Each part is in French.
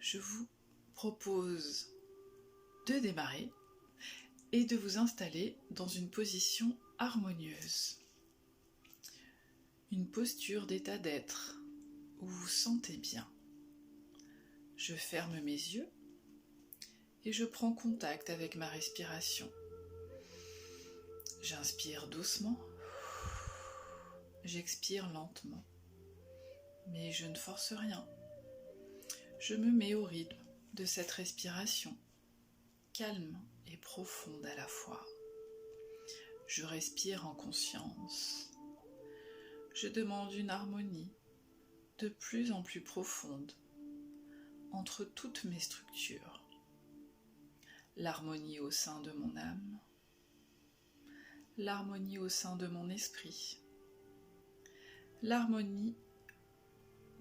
je vous propose de démarrer et de vous installer dans une position harmonieuse. Une posture d'état d'être où vous vous sentez bien. Je ferme mes yeux et je prends contact avec ma respiration. J'inspire doucement, j'expire lentement, mais je ne force rien. Je me mets au rythme de cette respiration, calme et profonde à la fois. Je respire en conscience. Je demande une harmonie de plus en plus profonde entre toutes mes structures. L'harmonie au sein de mon âme, l'harmonie au sein de mon esprit, l'harmonie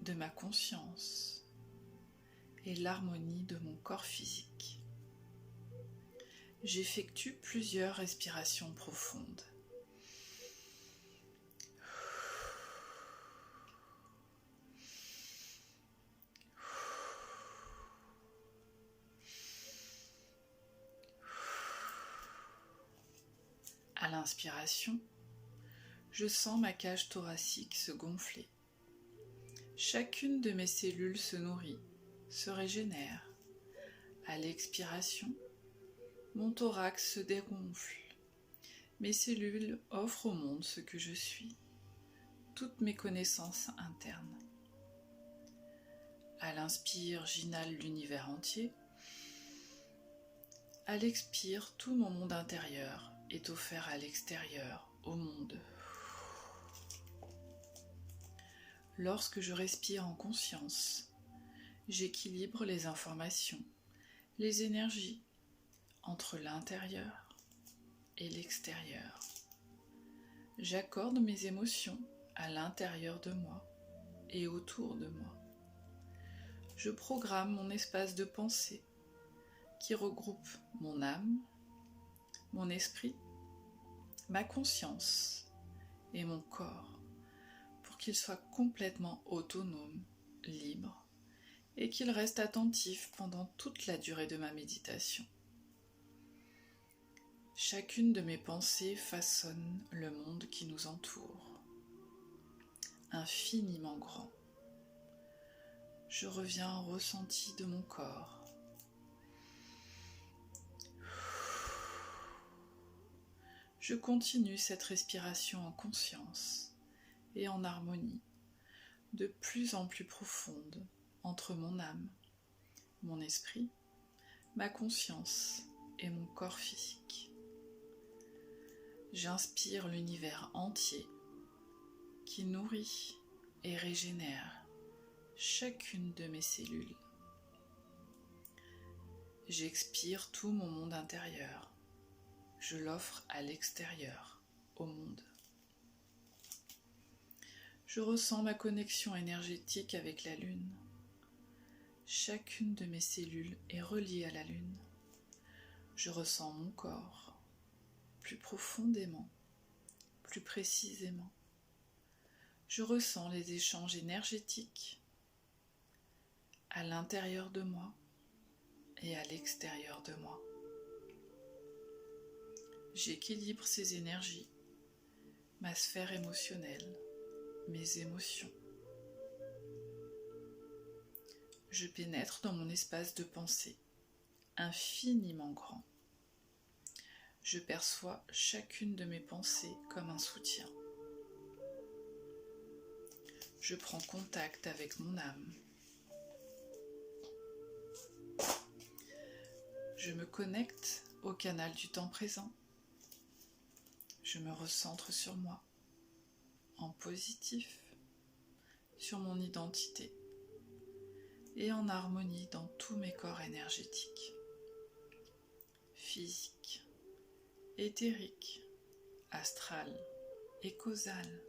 de ma conscience et l'harmonie de mon corps physique. J'effectue plusieurs respirations profondes. À l'inspiration, je sens ma cage thoracique se gonfler. Chacune de mes cellules se nourrit, se régénère. À l'expiration, mon thorax se dégonfle. Mes cellules offrent au monde ce que je suis, toutes mes connaissances internes. À l'inspire, j'inhale l'univers entier. À l'expire, tout mon monde intérieur est offert à l'extérieur, au monde. Lorsque je respire en conscience, j'équilibre les informations, les énergies entre l'intérieur et l'extérieur. J'accorde mes émotions à l'intérieur de moi et autour de moi. Je programme mon espace de pensée qui regroupe mon âme, mon esprit, ma conscience et mon corps pour qu'il soit complètement autonome, libre et qu'il reste attentif pendant toute la durée de ma méditation. Chacune de mes pensées façonne le monde qui nous entoure, infiniment grand. Je reviens au ressenti de mon corps. Je continue cette respiration en conscience et en harmonie, de plus en plus profonde entre mon âme, mon esprit, ma conscience et mon corps physique. J'inspire l'univers entier qui nourrit et régénère chacune de mes cellules. J'expire tout mon monde intérieur. Je l'offre à l'extérieur, au monde. Je ressens ma connexion énergétique avec la Lune. Chacune de mes cellules est reliée à la Lune. Je ressens mon corps plus profondément, plus précisément. Je ressens les échanges énergétiques à l'intérieur de moi et à l'extérieur de moi. J'équilibre ces énergies, ma sphère émotionnelle, mes émotions. Je pénètre dans mon espace de pensée, infiniment grand. Je perçois chacune de mes pensées comme un soutien. Je prends contact avec mon âme. Je me connecte au canal du temps présent. Je me recentre sur moi, en positif, sur mon identité et en harmonie dans tous mes corps énergétiques, physique, éthérique, astral et causal.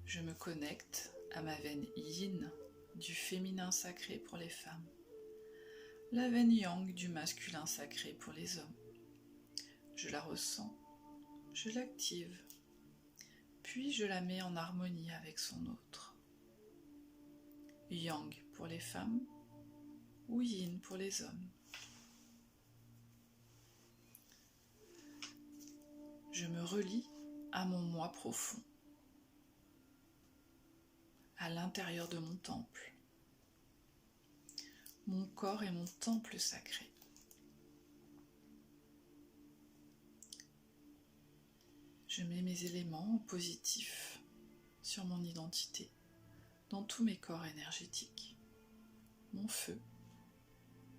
Je me connecte à ma veine yin du féminin sacré pour les femmes, la veine yang du masculin sacré pour les hommes. Je la ressens, je l'active, puis je la mets en harmonie avec son autre. yang pour les femmes ou yin pour les hommes. Je me relie à mon moi profond, à l'intérieur de mon temple. Mon corps est mon temple sacré. Je mets mes éléments positifs sur mon identité, dans tous mes corps énergétiques. Mon feu,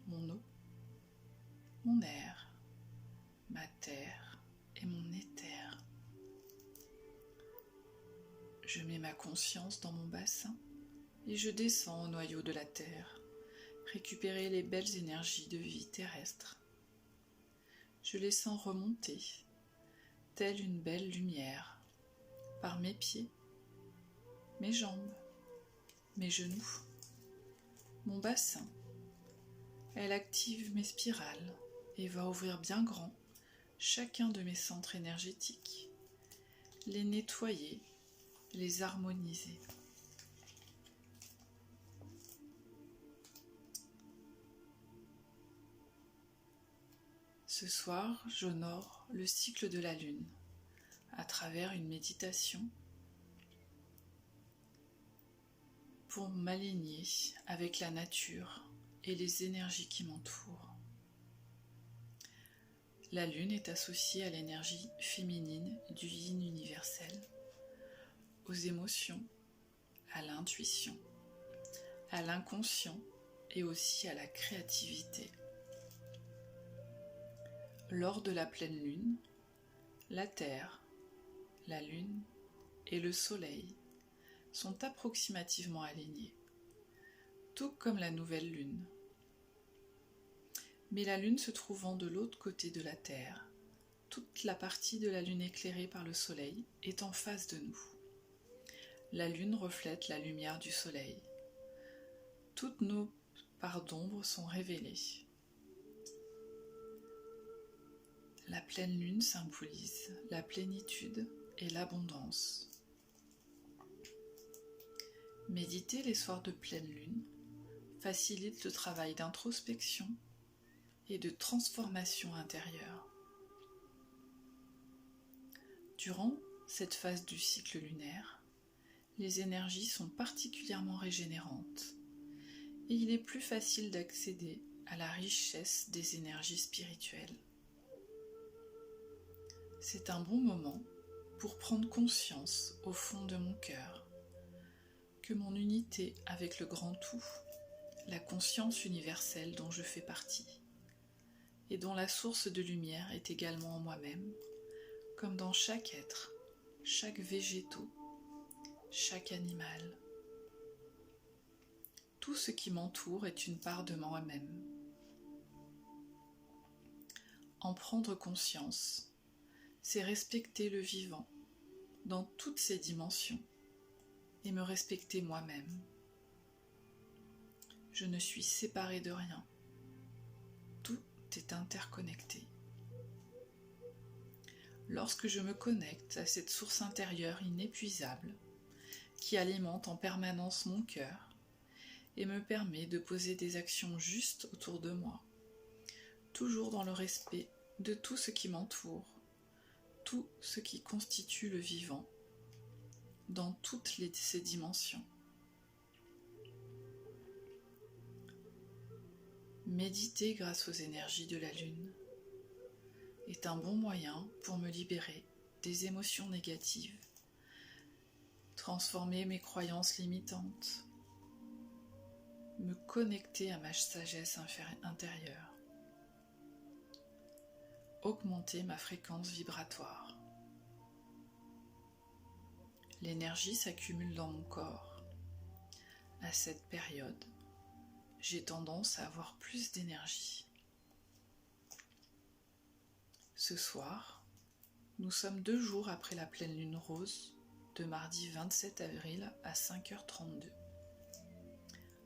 mon eau, mon air, ma terre et mon éther. Je mets ma conscience dans mon bassin et je descends au noyau de la terre, récupérer les belles énergies de vie terrestre. Je les sens remonter, telle une belle lumière, par mes pieds, mes jambes, mes genoux, mon bassin. Elle active mes spirales et va ouvrir bien grand chacun de mes centres énergétiques, les nettoyer, les harmoniser. Ce soir, j'honore le cycle de la lune à travers une méditation pour m'aligner avec la nature et les énergies qui m'entourent. La lune est associée à l'énergie féminine du yin universel, aux émotions, à l'intuition, à l'inconscient et aussi à la créativité. Lors de la pleine lune, la Terre, la Lune et le Soleil sont approximativement alignés, tout comme la nouvelle Lune. Mais la Lune se trouvant de l'autre côté de la Terre, toute la partie de la Lune éclairée par le Soleil est en face de nous. La Lune reflète la lumière du Soleil. Toutes nos parts d'ombre sont révélées. La pleine lune symbolise la plénitude et l'abondance. Méditer les soirs de pleine lune facilite le travail d'introspection et de transformation intérieure. Durant cette phase du cycle lunaire, les énergies sont particulièrement régénérantes et il est plus facile d'accéder à la richesse des énergies spirituelles. C'est un bon moment pour prendre conscience au fond de mon cœur que mon unité avec le grand tout, la conscience universelle dont je fais partie, et dont la source de lumière est également en moi-même, comme dans chaque être, chaque végétaux, chaque animal. Tout ce qui m'entoure est une part de moi-même. En prendre conscience, c'est respecter le vivant dans toutes ses dimensions et me respecter moi-même. Je ne suis séparée de rien. Tout est interconnecté. Lorsque je me connecte à cette source intérieure inépuisable qui alimente en permanence mon cœur et me permet de poser des actions justes autour de moi, toujours dans le respect de tout ce qui m'entoure, tout ce qui constitue le vivant, dans toutes ses dimensions. Méditer grâce aux énergies de la lune est un bon moyen pour me libérer des émotions négatives, transformer mes croyances limitantes, me connecter à ma sagesse intérieure, augmenter ma fréquence vibratoire. L'énergie s'accumule dans mon corps. À cette période, j'ai tendance à avoir plus d'énergie. Ce soir, nous sommes 2 jours après la pleine lune rose de mardi 27 avril à 5h32,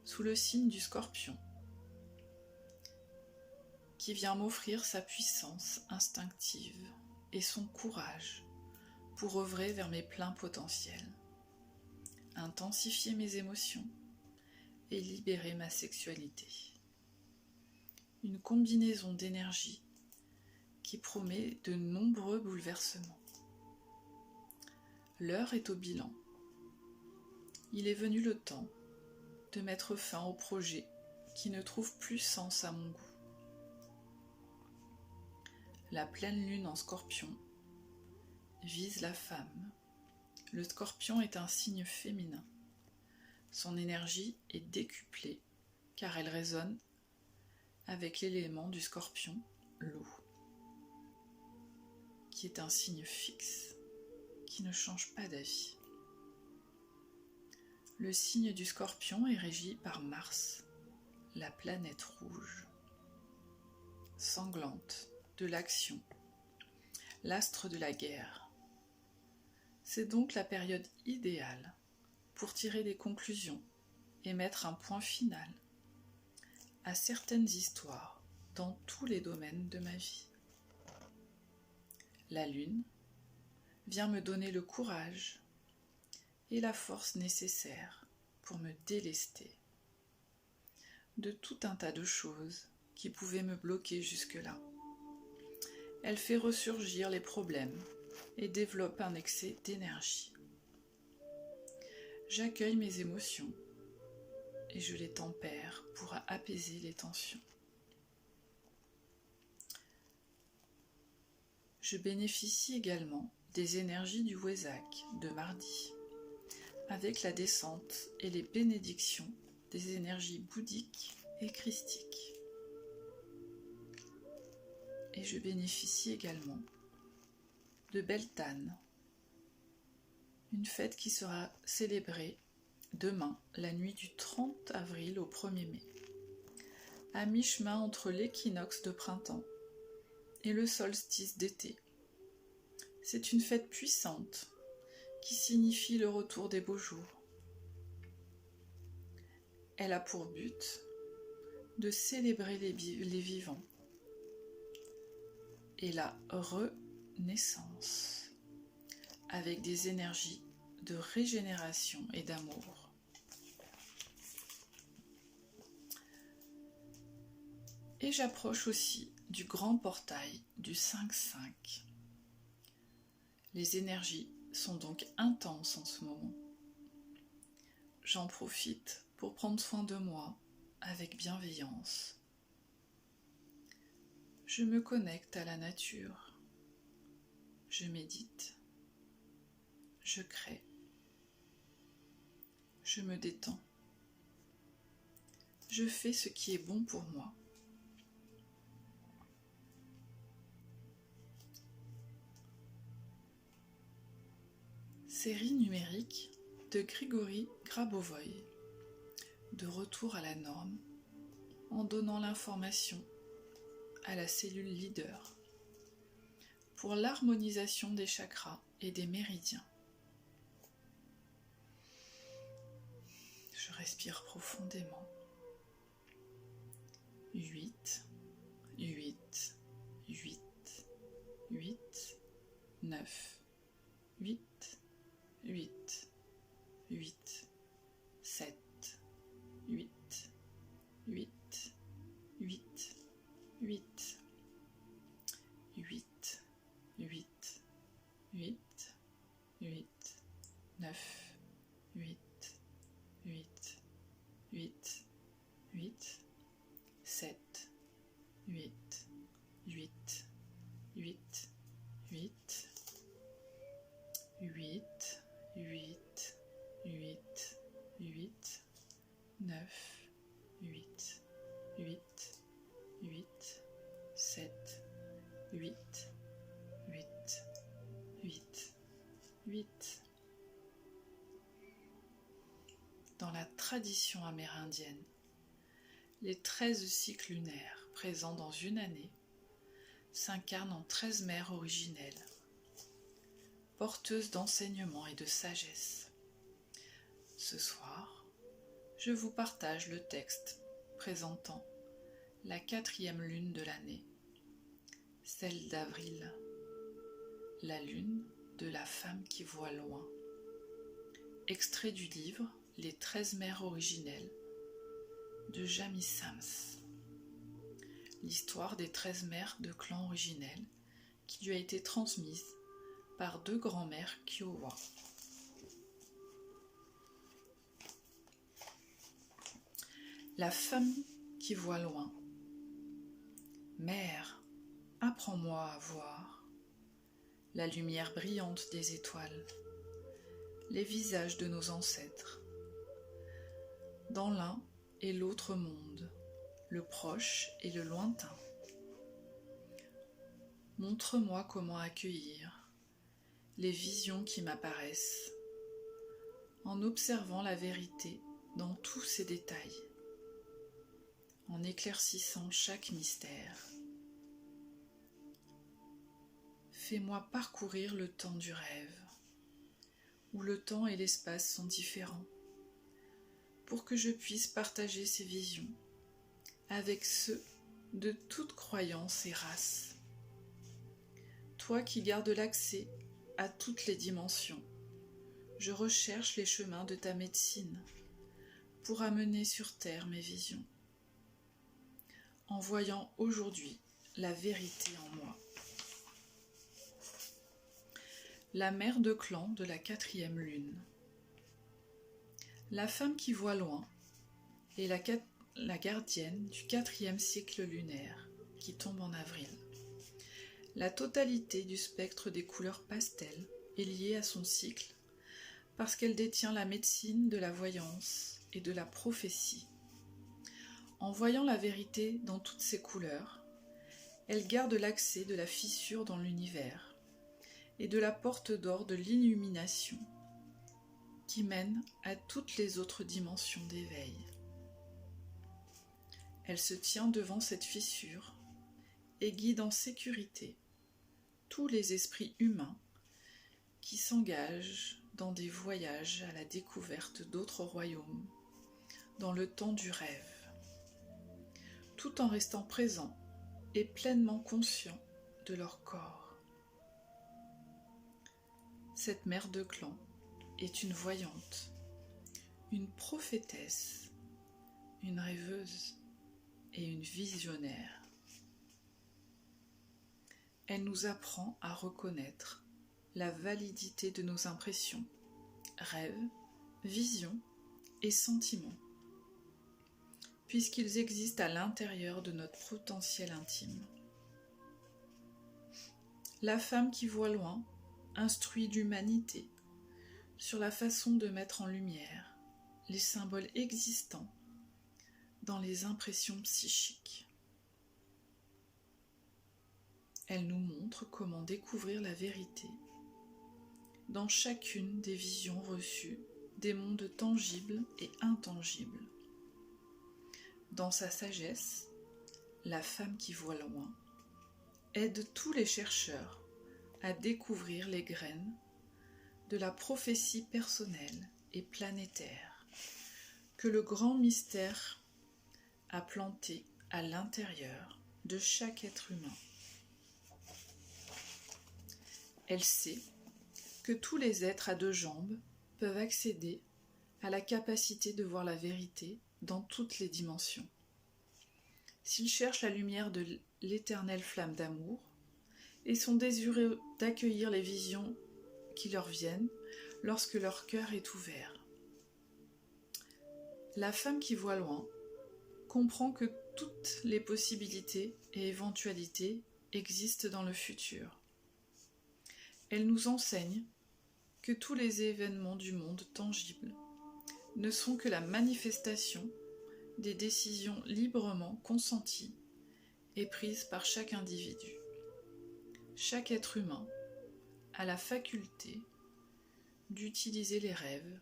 sous le signe du Scorpion, qui vient m'offrir sa puissance instinctive et son courage pour œuvrer vers mes pleins potentiels, intensifier mes émotions, et libérer ma sexualité. Une combinaison d'énergie qui promet de nombreux bouleversements. L'heure est au bilan. Il est venu le temps de mettre fin au projet qui ne trouve plus sens à mon goût. La pleine lune en Scorpion vise la femme. Le Scorpion est un signe féminin. Son énergie est décuplée car elle résonne avec l'élément du Scorpion, l'eau, qui est un signe fixe, qui ne change pas d'avis. Le signe du Scorpion est régi par Mars, la planète rouge, sanglante, de l'action, l'astre de la guerre. C'est donc la période idéale pour tirer des conclusions et mettre un point final à certaines histoires dans tous les domaines de ma vie. La lune vient me donner le courage et la force nécessaires pour me délester de tout un tas de choses qui pouvaient me bloquer jusque-là. Elle fait ressurgir les problèmes et développe un excès d'énergie. J'accueille mes émotions et je les tempère pour apaiser les tensions. Je bénéficie également des énergies du Wesak de mardi, avec la descente et les bénédictions des énergies bouddhiques et christiques. Et je bénéficie également de Beltane, une fête qui sera célébrée demain, la nuit du 30 avril au 1er mai, à mi-chemin entre l'équinoxe de printemps et le solstice d'été. C'est une fête puissante qui signifie le retour des beaux jours. Elle a pour but de célébrer les vivants et la renaissance avec des énergies de régénération et d'amour. Et j'approche aussi du grand portail du 5-5. Les énergies sont donc intenses en ce moment. J'en profite pour prendre soin de moi avec bienveillance. Je me connecte à la nature. Je médite. Je crée. Je me détends. Je fais ce qui est bon pour moi. Série numérique de Grigory Grabovoï, de retour à la norme, en donnant l'information à la cellule leader pour l'harmonisation des chakras et des méridiens. Je respire profondément. 8, 8, 8, 8, 9, 8, 8, 8, 7, 8, 8, 8, 8, 8, 8, 8, 8, 9, 8, 8, 8, 8, 7, 8, 8, 8, 8, 8, 8, 8, 8, 9, 8, 8, 8, 7, 8, 8, 8, 8. Dans la tradition amérindienne, les 13 cycles lunaires présents dans une année s'incarnent en 13 mères originelles, porteuses d'enseignement et de sagesse. Ce soir, je vous partage le texte présentant la 4e lune de l'année, celle d'avril, la lune de la femme qui voit loin. Extrait du livre Les 13 mères originelles de Jamie Sams. L'histoire des 13 mères de clan originel qui lui a été transmise par 2 grands-mères Kiowa. La femme qui voit loin. Mère, apprends-moi à voir la lumière brillante des étoiles, les visages de nos ancêtres, dans l'un et l'autre monde, le proche et le lointain. Montre-moi comment accueillir les visions qui m'apparaissent, en observant la vérité dans tous ses détails, en éclaircissant chaque mystère. Fais-moi parcourir le temps du rêve, où le temps et l'espace sont différents, pour que je puisse partager ces visions avec ceux de toute croyance et race. Toi qui gardes l'accès à toutes les dimensions, je recherche les chemins de ta médecine pour amener sur terre mes visions, en voyant aujourd'hui la vérité en moi. La mère de clan de la 4e lune. La femme qui voit loin est la gardienne du 4e cycle lunaire qui tombe en avril. La totalité du spectre des couleurs pastel est liée à son cycle parce qu'elle détient la médecine de la voyance et de la prophétie. En voyant la vérité dans toutes ses couleurs, elle garde l'accès de la fissure dans l'univers et de la porte d'or de l'illumination qui mène à toutes les autres dimensions d'éveil. Elle se tient devant cette fissure et guide en sécurité tous les esprits humains qui s'engagent dans des voyages à la découverte d'autres royaumes dans le temps du rêve, tout en restant présents et pleinement conscients de leur corps. Cette mère de clan est une voyante, une prophétesse, une rêveuse et une visionnaire. Elle nous apprend à reconnaître la validité de nos impressions, rêves, visions et sentiments, puisqu'ils existent à l'intérieur de notre potentiel intime. La femme qui voit loin instruit l'humanité sur la façon de mettre en lumière les symboles existants dans les impressions psychiques. Elle nous montre comment découvrir la vérité dans chacune des visions reçues des mondes tangibles et intangibles. Dans sa sagesse, la femme qui voit loin aide tous les chercheurs à découvrir les graines de la prophétie personnelle et planétaire que le grand mystère a planté à l'intérieur de chaque être humain. Elle sait que tous les êtres à 2 jambes peuvent accéder à la capacité de voir la vérité dans toutes les dimensions. S'ils cherchent la lumière de l'éternelle flamme d'amour et sont désireux d'accueillir les visions qui leur viennent lorsque leur cœur est ouvert. La femme qui voit loin comprend que toutes les possibilités et éventualités existent dans le futur. Elle nous enseigne que tous les événements du monde tangible ne sont que la manifestation des décisions librement consenties et prises par chaque individu. Chaque être humain a la faculté d'utiliser les rêves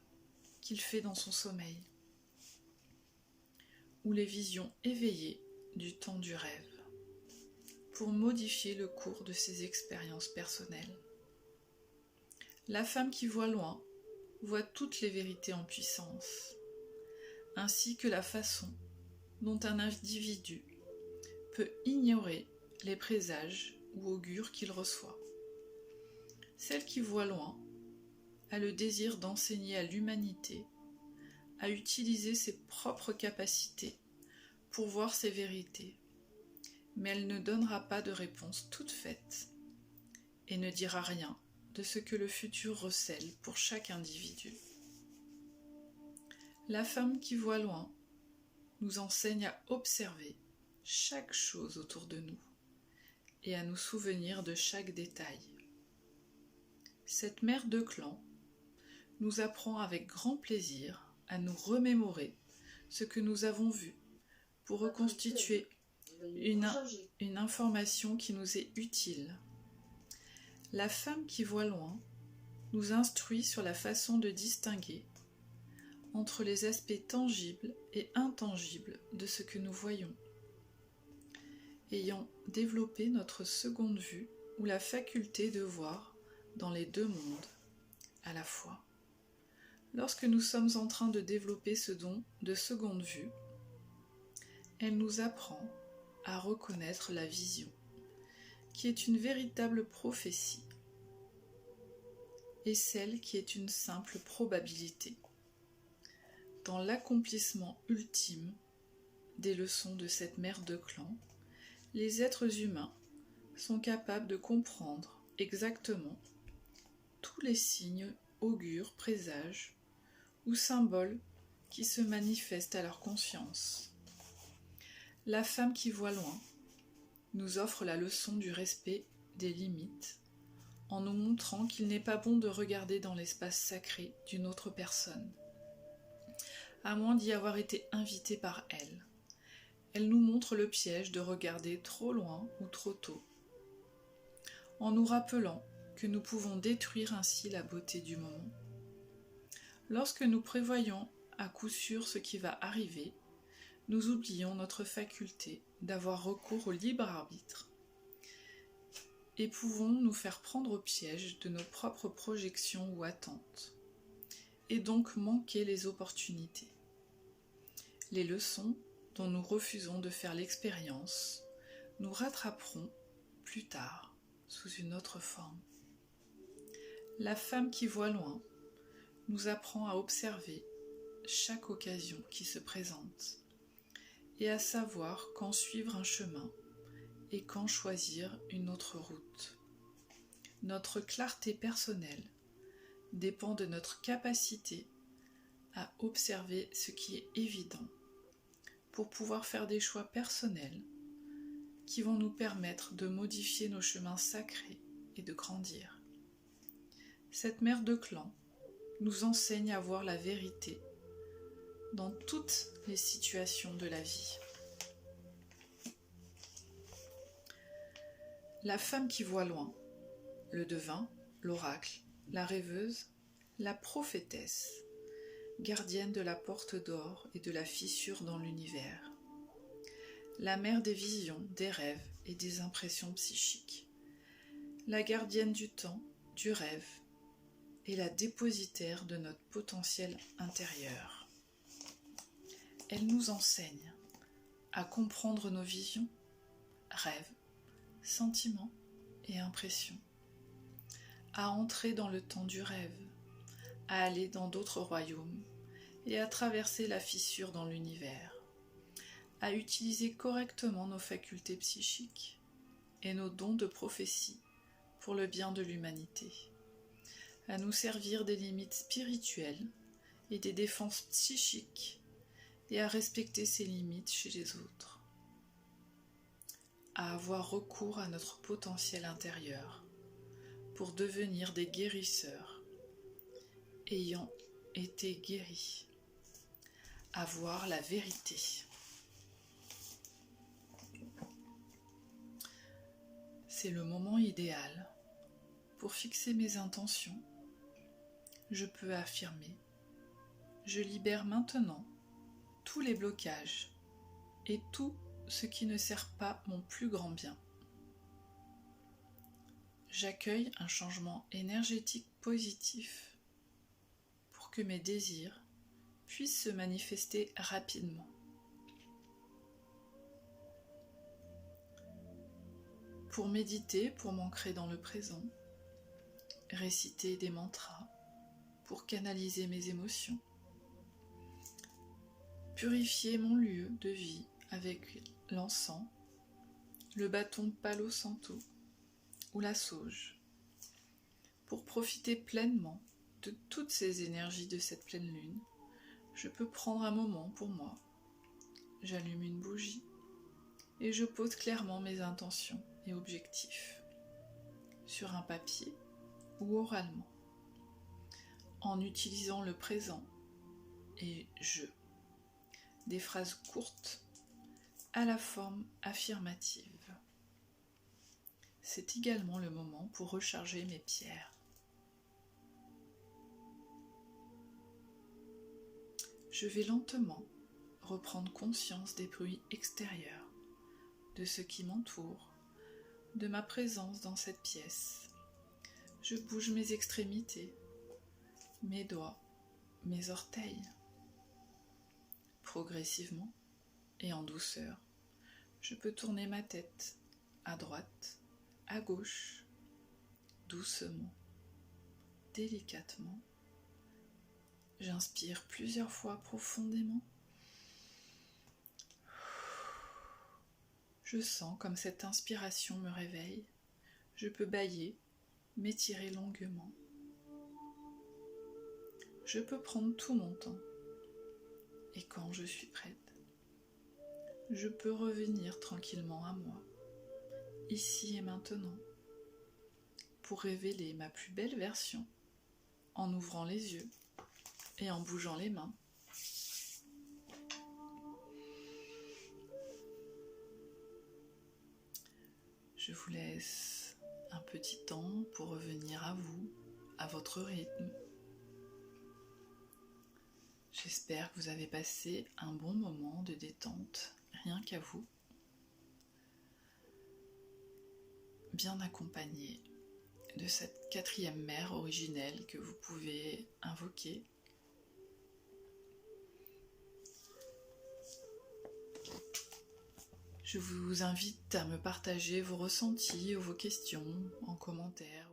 qu'il fait dans son sommeil ou les visions éveillées du temps du rêve pour modifier le cours de ses expériences personnelles. La femme qui voit loin voit toutes les vérités en puissance, ainsi que la façon dont un individu peut ignorer les présages ou augures qu'il reçoit. Celle qui voit loin a le désir d'enseigner à l'humanité à utiliser ses propres capacités pour voir ces vérités, mais elle ne donnera pas de réponse toute faite et ne dira rien de ce que le futur recèle pour chaque individu. La femme qui voit loin nous enseigne à observer chaque chose autour de nous et à nous souvenir de chaque détail. Cette mère de clan nous apprend avec grand plaisir à nous remémorer ce que nous avons vu pour reconstituer une information qui nous est utile. La femme qui voit loin nous instruit sur la façon de distinguer entre les aspects tangibles et intangibles de ce que nous voyons. Ayant développé notre seconde vue ou la faculté de voir dans les deux mondes à la fois. Lorsque nous sommes en train de développer ce don de seconde vue, elle nous apprend à reconnaître la vision, qui est une véritable prophétie, et celle qui est une simple probabilité. Dans l'accomplissement ultime des leçons de cette mère de clan, les êtres humains sont capables de comprendre exactement tous les signes, augures, présages ou symboles qui se manifestent à leur conscience. La femme qui voit loin nous offre la leçon du respect des limites en nous montrant qu'il n'est pas bon de regarder dans l'espace sacré d'une autre personne, à moins d'y avoir été invité par elle. Elle nous montre le piège de regarder trop loin ou trop tôt, en nous rappelant que nous pouvons détruire ainsi la beauté du moment. Lorsque nous prévoyons à coup sûr ce qui va arriver, nous oublions notre faculté d'avoir recours au libre arbitre et pouvons nous faire prendre au piège de nos propres projections ou attentes, et donc manquer les opportunités, les leçons dont nous refusons de faire l'expérience, nous rattraperons plus tard sous une autre forme. La femme qui voit loin nous apprend à observer chaque occasion qui se présente et à savoir quand suivre un chemin et quand choisir une autre route. Notre clarté personnelle dépend de notre capacité à observer ce qui est évident pour pouvoir faire des choix personnels qui vont nous permettre de modifier nos chemins sacrés et de grandir. Cette mère de clan nous enseigne à voir la vérité dans toutes les situations de la vie. La femme qui voit loin, le devin, l'oracle, la rêveuse, la prophétesse, gardienne de la porte d'or et de la fissure dans l'univers, la mère des visions, des rêves et des impressions psychiques, la gardienne du temps, du rêve et la dépositaire de notre potentiel intérieur. Elle nous enseigne à comprendre nos visions, rêves, sentiments et impressions, à entrer dans le temps du rêve, à aller dans d'autres royaumes et à traverser la fissure dans l'univers, à utiliser correctement nos facultés psychiques et nos dons de prophétie pour le bien de l'humanité, à nous servir des limites spirituelles et des défenses psychiques et à respecter ces limites chez les autres, à avoir recours à notre potentiel intérieur pour devenir des guérisseurs ayant été guéris, à voir la vérité. C'est le moment idéal pour fixer mes intentions. Je peux affirmer: je libère maintenant tous les blocages et tout ce qui ne sert pas mon plus grand bien. J'accueille un changement énergétique positif pour que mes désirs puissent se manifester rapidement. Pour méditer, pour m'ancrer dans le présent, réciter des mantras pour canaliser mes émotions, purifier mon lieu de vie avec l'encens, le bâton Palo Santo ou la sauge, pour profiter pleinement de toutes ces énergies de cette pleine lune. Je peux prendre un moment pour moi. J'allume une bougie et je pose clairement mes intentions et objectifs sur un papier ou oralement, en utilisant le présent et je, des phrases courtes à la forme affirmative. C'est également le moment pour recharger mes pierres. Je vais lentement reprendre conscience des bruits extérieurs, de ce qui m'entoure, de ma présence dans cette pièce. Je bouge mes extrémités, mes doigts, mes orteils. Progressivement et en douceur, je peux tourner ma tête à droite, à gauche, doucement, délicatement. J'inspire plusieurs fois profondément. Je sens comme cette inspiration me réveille. Je peux bâiller, m'étirer longuement. Je peux prendre tout mon temps. Et quand je suis prête, je peux revenir tranquillement à moi, ici et maintenant, pour révéler ma plus belle version, en ouvrant les yeux et en bougeant les mains. Je vous laisse un petit temps pour revenir à vous, à votre rythme. J'espère que vous avez passé un bon moment de détente, rien qu'à vous, bien accompagné de cette 4e mère originelle que vous pouvez invoquer. Je vous invite à me partager vos ressentis ou vos questions en commentaire.